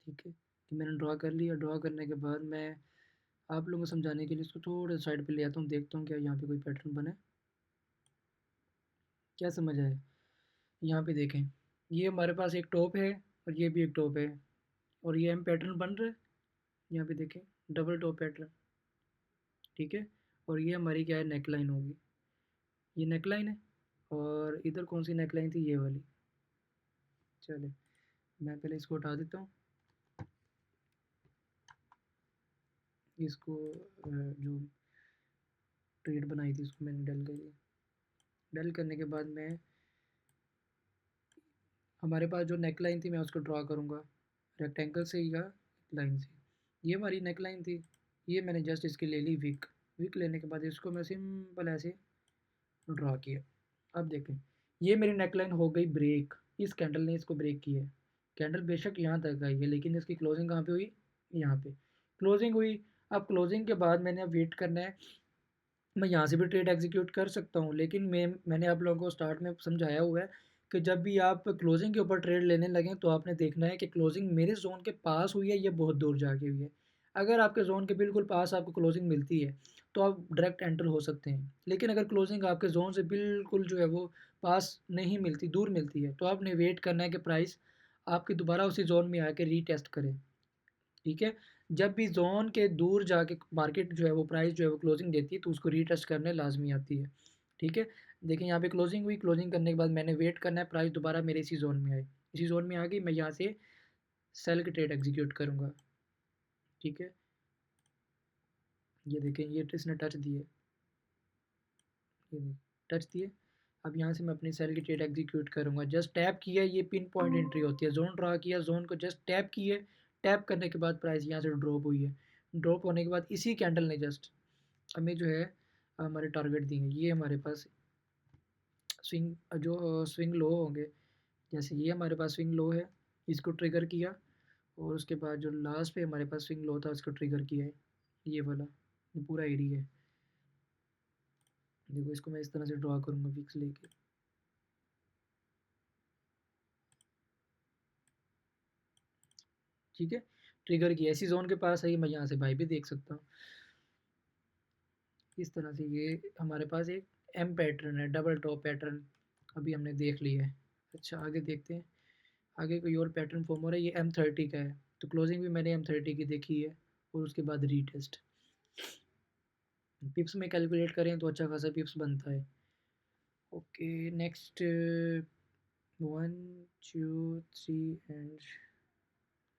ठीक है, कि मैंने ड्रा कर लिया। ड्रा करने के बाद मैं आप लोगों को समझाने के लिए इसको थोड़ा साइड पे ले आता हूँ, देखता हूँ क्या यहाँ पे कोई पैटर्न बना है। क्या समझ आए? यहाँ पे देखें, ये हमारे पास एक टॉप है और ये भी एक टॉप है, और ये हम पैटर्न बन रहा है। यहाँ पे देखें, डबल टॉप पैटर्न। ठीक है, और ये हमारी क्या है, नेक लाइन होगी। ये नेक लाइन है, और इधर कौन सी नेक लाइन थी, ये वाली। चले, मैं पहले इसको उठा देता हूँ। इसको जो ट्रेड बनाई थी उसको मैंने डल कर दिया। डल करने के बाद मैं हमारे पास जो नेक लाइन थी मैं उसको ड्रा करूँगा रेक्टेंगल से या लाइन से। ये हमारी नेक लाइन थी, ये मैंने जस्ट इसकी ले ली विक। विक लेने के बाद इसको मैं सिंपल ऐसे ड्रा किया। अब देखें, ये मेरी नेक लाइन हो गई ब्रेक। इस कैंडल ने इसको ब्रेक किया है। कैंडल बेशक यहाँ तक आई है, लेकिन इसकी क्लोजिंग कहाँ पे हुई, यहाँ पे क्लोजिंग हुई। अब क्लोजिंग के बाद मैंने अब वेट करना है। मैं यहाँ से भी ट्रेड एग्जीक्यूट कर सकता हूँ, लेकिन मैंने आप लोगों को स्टार्ट में समझाया हुआ है कि जब भी आप क्लोजिंग के ऊपर ट्रेड लेने लगें तो आपने देखना है कि क्लोजिंग मेरे जोन के पास हुई है या बहुत दूर जाके हुई है। अगर आपके जोन के बिल्कुल पास आपको क्लोजिंग मिलती है तो आप डायरेक्ट एंटर हो सकते हैं, लेकिन अगर क्लोजिंग आपके जोन से बिल्कुल जो है वो पास नहीं मिलती, दूर मिलती है, तो आपने वेट करना है कि प्राइस आपकी दोबारा उसी जोन में आके रीटेस्ट करें। ठीक है, जब भी जोन के दूर जाके मार्केट जो है वो प्राइस जो है वो क्लोजिंग देती है तो उसको रीटेस्ट करने लाजमी आती है। ठीक है, देखें यहाँ पे क्लोजिंग हुई। क्लोजिंग करने के बाद मैंने वेट करना है प्राइस दोबारा मेरे इसी जोन में आए। इसी जोन में आ गई, मैं यहाँ से सेल के ट्रेड एग्जीक्यूट करूँगा। ठीक है, ये देखें, ये इसने टच दिए, ये देखें, टच दिए। अब यहाँ से मैं अपनी सेल की ट्रेड एग्जीक्यूट करूँगा। जस्ट टैप किया, ये पिन पॉइंट एंट्री होती है। जोन ड्रा किया, जोन को जस्ट टैप किए, टैप करने के बाद प्राइस यहाँ से ड्रॉप हुई है। ड्रॉप होने के बाद इसी कैंडल ने जस्ट हमें जो है हमारे टारगेट दिए। ये हमारे पास स्विंग जो स्विंग लो होंगे, जैसे ये हमारे पास स्विंग लो है, इसको ट्रिगर किया, और उसके बाद जो लास्ट पे हमारे पास स्विंग लो था उसको ट्रिगर किया है, ये वाला, ये पूरा एरिया है। देखो इसको मैं इस तरह से ड्रा करूँगा विक्स लेके। ठीक है, ट्रिगर किया, ऐसी जोन के पास है, मैं यहाँ से बाई भी देख सकता हूँ। इस तरह से ये हमारे पास एक एम पैटर्न है, डबल टॉप पैटर्न अभी हमने देख लिया है। अच्छा आगे देखते हैं, आगे कोई और पैटर्न फॉर्म हो रहा है। ये M30 का है, तो क्लोजिंग भी मैंने M30 की देखी है, और उसके बाद रीटेस्ट। पिप्स में कैलकुलेट करें तो अच्छा खासा पिप्स बनता है। ओके नेक्स्ट 1 2 3 एंड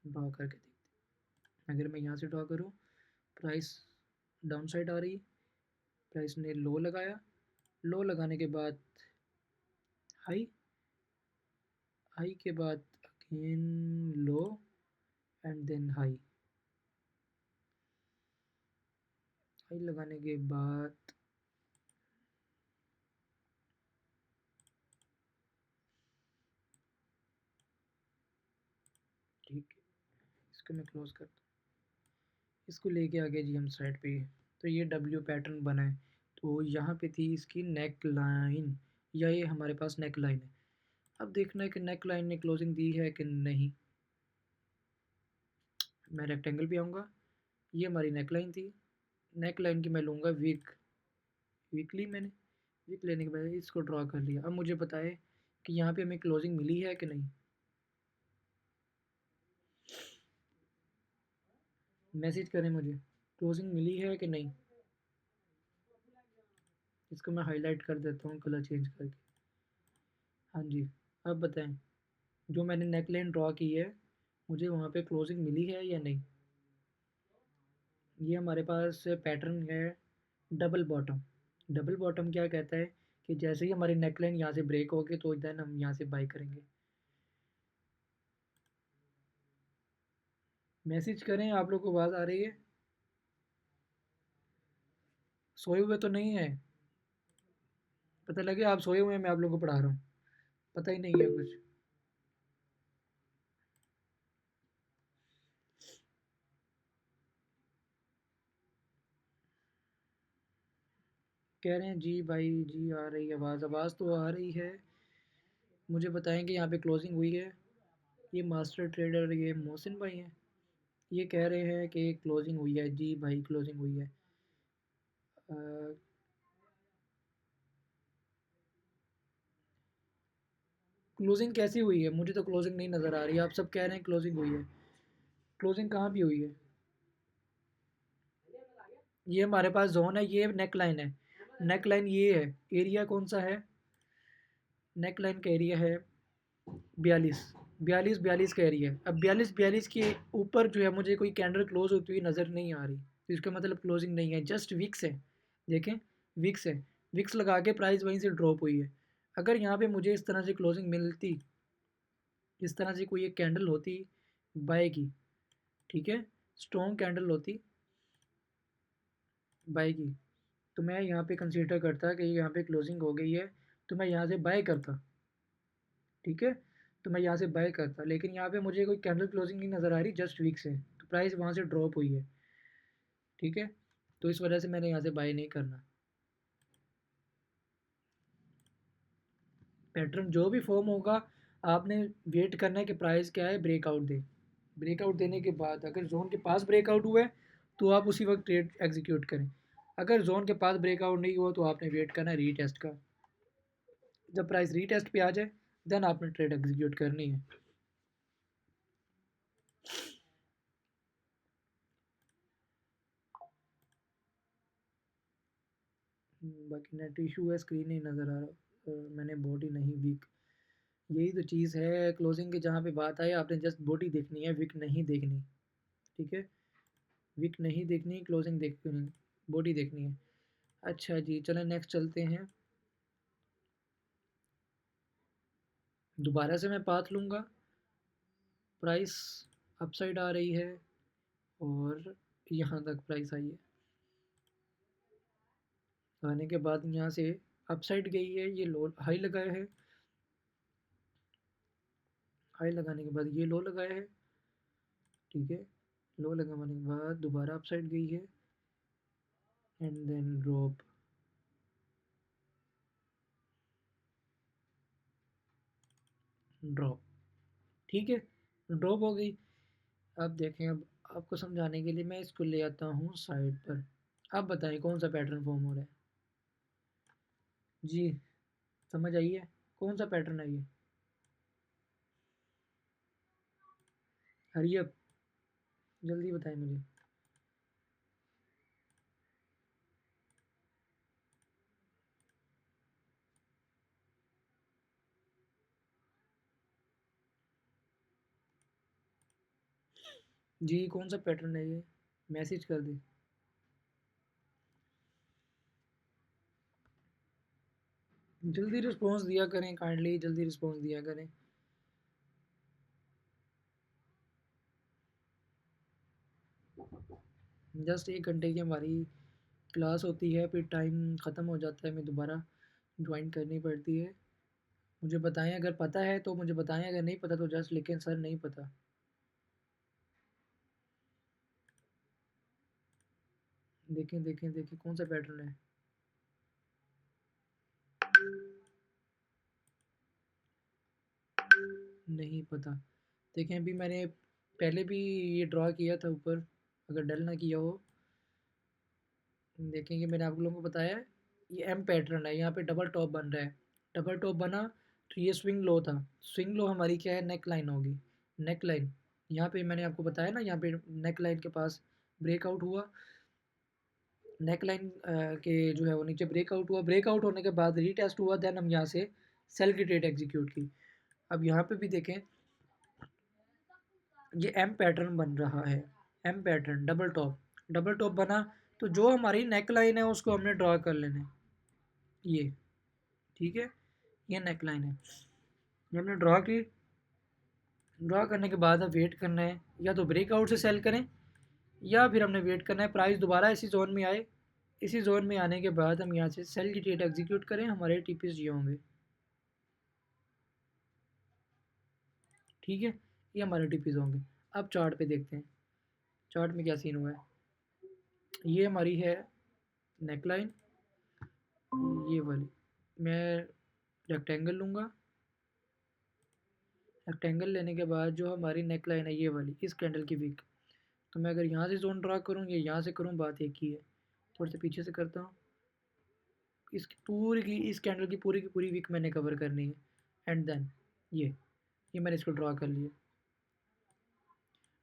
ड्रॉ करके देखते हैं। अगर मैं यहाँ से ड्रॉ करूँ, प्राइस डाउन साइड आ रही, प्राइस ने लो लगाया, लो लगाने के बाद हाई, हाई के बाद again low and then high, high लगाने के बाद ठीक है, इसको मैं क्लोज करता हूँ। इसको लेके आगे जी हम साइड पे, तो ये डब्ल्यू पैटर्न बना है। तो यहाँ पे थी इसकी नेक लाइन, या ये हमारे पास नेक लाइन है। अब देखना है कि नेक लाइन ने क्लोजिंग दी है कि नहीं। मैं रेक्टेंगल पे आऊँगा, ये हमारी नेक लाइन थी, नेक लाइन की मैं लूँगा वीकली। मैंने वीक लेने के बाद इसको ड्रॉ कर लिया। अब मुझे बताए कि यहाँ पे हमें क्लोजिंग मिली है कि नहीं। मैसेज करें मुझे, क्लोजिंग मिली है कि नहीं। इसको मैं हाईलाइट कर देता हूँ कलर चेंज करके। हाँ जी, अब बताएं, जो मैंने नेक लाइन ड्रॉ की है, मुझे वहाँ पे क्लोजिंग मिली है या नहीं। ये हमारे पास पैटर्न है डबल बॉटम। डबल बॉटम क्या कहता है कि जैसे ही हमारी नेक लाइन यहाँ से ब्रेक होगी तो देन हम यहाँ से बाई करेंगे। मैसेज करें, आप लोग को आवाज़ आ रही है। सोए हुए तो नहीं है, पता लगे आप सोए हुए हैं, मैं आप लोग को पढ़ा रहा हूँ, पता ही नहीं है कुछ। कह रहे हैं जी भाई जी, आ रही है आवाज़, आवाज़ तो आ रही है। मुझे बताएं कि यहाँ पे क्लोजिंग हुई है। ये मास्टर ट्रेडर ये मोहसिन भाई हैं, ये कह रहे हैं कि क्लोजिंग हुई है। जी भाई क्लोजिंग हुई है। क्लोजिंग कैसी हुई है, मुझे तो क्लोजिंग नहीं नज़र आ रही है। आप सब कह रहे हैं क्लोजिंग हुई है, क्लोजिंग कहाँ भी हुई है। ये हमारे पास जोन है, ये नेक लाइन है, नेक लाइन ये है, एरिया कौन सा है, नेक लाइन का एरिया है 42, 42 का एरिया है। अब 42 के ऊपर जो है मुझे कोई कैंडल क्लोज होती हुई नज़र नहीं आ रही, तो इसका मतलब क्लोजिंग नहीं है, जस्ट विक्स है। देखें विक्स है, विक्स लगा के प्राइस वहीं से ड्रॉप हुई है। अगर यहाँ पे मुझे इस तरह से क्लोजिंग मिलती, इस तरह से कोई एक कैंडल होती बाय की, ठीक है, स्ट्रॉन्ग कैंडल होती बाय की, तो मैं यहाँ पे कंसीडर करता कि यहाँ पे क्लोजिंग हो गई है, तो मैं यहाँ से बाय करता। ठीक है, तो मैं यहाँ से बाय करता, लेकिन यहाँ पे मुझे कोई कैंडल क्लोजिंग नहीं नज़र आ रही, जस्ट वीक से, तो प्राइस वहाँ से ड्रॉप हुई है। ठीक है, तो इस वजह से मैंने यहाँ से बाय नहीं करना। पैटर्न जो भी फॉर्म होगा, आपने वेट करना है कि प्राइस क्या है, ब्रेकआउट दे। ब्रेकआउट देने के बाद अगर जोन के पास ब्रेकआउट हुआ है तो आप उसी वक्त ट्रेड एग्जीक्यूट करें। अगर जोन के पास ब्रेकआउट नहीं हुआ तो आपने वेट करना है रीटेस्ट का। जब प्राइस रीटेस्ट पे आ जाए देन आपने ट्रेड एग्जीक्यूट करनी है। बाकी नेट इशू है, स्क्रीन नहीं नज़र आ रहा, मैंने बॉडी नहीं वीक, यही तो चीज़ है क्लोजिंग की, जहाँ पे बात आए आपने जस्ट बॉडी देखनी है, विक नहीं देखनी। ठीक है, विक नहीं देखनी, क्लोजिंग देखनी, बॉडी देखनी है। अच्छा जी चलें नेक्स्ट चलते हैं। दोबारा से मैं पाथ लूँगा, प्राइस अपसाइड आ रही है और यहाँ तक प्राइस आई है। आने के बाद यहाँ से अपसाइड गई है, ये लो हाई लगाया है, हाई लगाने के बाद ये लो लगाया है, ठीक है। लो लगाने के बाद दोबारा अपसाइड गई है एंड देन ड्रॉप, ड्रॉप, ठीक है, ड्रॉप हो गई। अब देखें, अब आपको समझाने के लिए मैं इसको ले आता हूँ साइड पर। अब बताएं कौन सा पैटर्न फॉर्म हो रहा है। जी, समझ आई है कौन सा पैटर्न है ये? हरी अप, जल्दी बताएं मुझे। जी, कौन सा पैटर्न है ये? मैसेज कर दे। जल्दी रिस्पॉन्स दिया करें, काइंडली जल्दी रिस्पॉन्स दिया करें। जस्ट 1 घंटे की हमारी क्लास होती है, फिर टाइम ख़त्म हो जाता है, हमें दोबारा ज्वाइन करनी पड़ती है। मुझे बताएं अगर पता है तो मुझे बताएं, अगर नहीं पता तो जस्ट लिखें सर नहीं पता। देखें देखें देखें कौन सा पैटर्न है। नहीं पता। देखें अभी मैंने पहले भी ये ड्रा किया था ऊपर, अगर डल ना किया हो। देखेंगे मैंने आप लोगों को बताया, ये एम पैटर्न है, यहाँ पे डबल टॉप बन रहा है। डबल टॉप बना तो ये स्विंग लो था, स्विंग लो हमारी क्या है, नेक लाइन होगी। नेक लाइन यहाँ पे मैंने आपको बताया ना, यहाँ पे नेक लाइन के पास ब्रेकआउट हुआ, नेक लाइन के जो है वो नीचे ब्रेकआउट हुआ, ब्रेकआउट होने के बाद रीटेस्ट हुआ, देन हम यहाँ से सेल की ट्रेड एग्जीक्यूट की। अब यहाँ पे भी देखें, ये एम पैटर्न बन रहा है, M pattern double top, double top बना तो जो हमारी नेक लाइन है उसको हमने ड्रा कर लेना है, ये ठीक है, ये नेक लाइन है, ये हमने ड्रा की। ड्रा करने के बाद अब वेट करना है, या तो ब्रेकआउट से सेल करें या फिर हमने वेट करना है प्राइस दोबारा इसी जोन में आए। इसी जोन में आने के बाद हम यहाँ से सेल की ट्रेड एग्जीक्यूट करें, हमारे टीपीस ये होंगे, ठीक है, ये हमारे टीपीस होंगे। अब चार्ट पे देखते हैं, चार्ट में क्या सीन हुआ है। ये हमारी है नेकलाइन, ये वाली, मैं रेक्टेंगल लूँगा। रेक्टेंगल लेने के बाद जो हमारी नेक लाइन है ये वाली, इस कैंडल की वीक, तो मैं अगर यहाँ से जोन ड्रा करूँ या यहाँ से करूँ बात एक ही है। थोड़ा सा पीछे से करता हूँ, इसकी पूरी की इस कैंडल की पूरी वीक मैंने कवर करनी है। एंड देन ये मैंने इसको ड्रा कर लिया।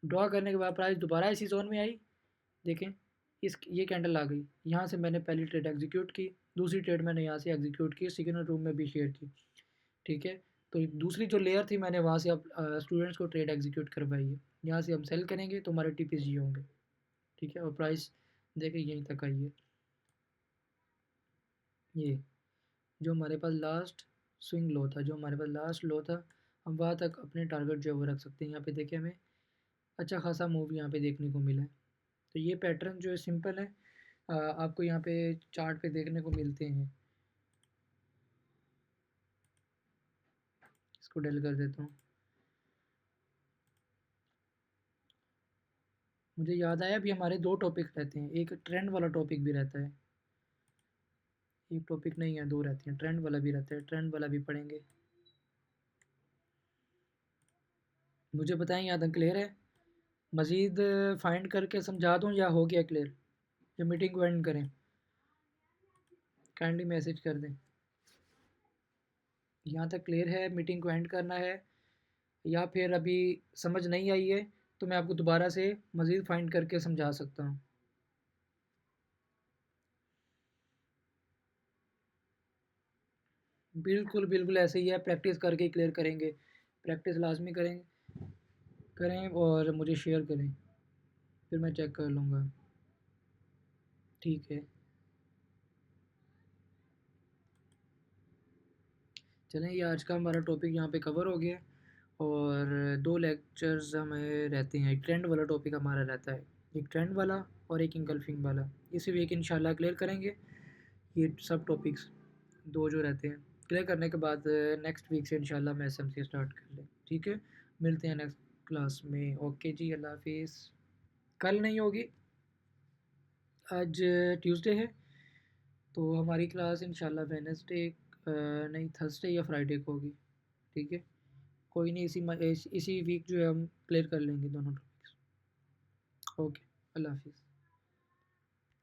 ड्रा करने के बाद प्राइस दोबारा इसी जोन में आई, देखें इस ये कैंडल आ गई, यहाँ से मैंने पहली ट्रेड एग्जीक्यूट की, दूसरी ट्रेड मैंने यहाँ से एग्जीक्यूट की, सिग्नल रूम में भी शेयर की, ठीक है। तो दूसरी जो लेयर थी मैंने वहाँ से अब स्टूडेंट्स को ट्रेड एग्जीक्यूट करवाई है, यहाँ से हम सेल करेंगे तो हमारे टीपीसी होंगे, ठीक है। और प्राइस देखें यहीं तक आई है, ये जो हमारे पास लास्ट स्विंग लो था, जो हमारे पास लास्ट लो था, हम वहाँ तक अपने टारगेट जो है वो रख सकते हैं। यहाँ पे देखें हमें अच्छा खासा मूव यहाँ पे देखने को मिला है। तो ये पैटर्न जो है सिंपल है, आपको यहाँ पे चार्ट पे देखने को मिलते हैं। इसको डल कर देता हूँ। मुझे याद आया अभी हमारे दो टॉपिक रहते हैं, एक ट्रेंड वाला टॉपिक भी रहता है, एक टॉपिक नहीं है, दो रहते हैं, ट्रेंड वाला भी रहता है, ट्रेंड वाला भी पढ़ेंगे। मुझे बताएं यहाँ तक क्लियर है? मज़ीद फाइंड करके समझा दूँ या हो गया क्लियर, या मीटिंग को एंड करें? काइंडली मैसेज कर दें। यहाँ तक क्लियर है, मीटिंग को एंड करना है, या फिर अभी समझ नहीं आई है तो मैं आपको दोबारा से मज़ीद फाइंड करके समझा सकता हूँ। बिल्कुल बिल्कुल ऐसे ही है, प्रैक्टिस करके क्लियर करेंगे, प्रैक्टिस लाजमी करेंगे, करें और मुझे शेयर करें, फिर मैं चेक कर लूँगा, ठीक है। चलें, ये आज का हमारा टॉपिक यहाँ पे कवर हो गया। और 2 लेक्चर्स हमें रहते हैं, एक ट्रेंड वाला टॉपिक हमारा रहता है, एक ट्रेंड वाला और एक इंगल्फिंग वाला। इसी वीक इंशाल्लाह क्लियर करेंगे ये सब टॉपिक्स 2 जो रहते हैं। क्लियर करने के बाद नेक्स्ट वीक से इंशाल्लाह हम एसएमसी स्टार्ट कर लें, ठीक है? मिलते हैं नेक्स्ट क्लास में। ओके जी, अल्लाह हाफिज़। कल नहीं होगी, आज ट्यूसडे है, तो हमारी क्लास इंशाल्लाह वेडनेसडे नहीं, थर्सडे या फ्राइडे को होगी, ठीक है? कोई नहीं, इसी वीक जो है हम क्लियर कर लेंगे दोनों टॉपिक्स। ओके, अल्लाह हाफिज़।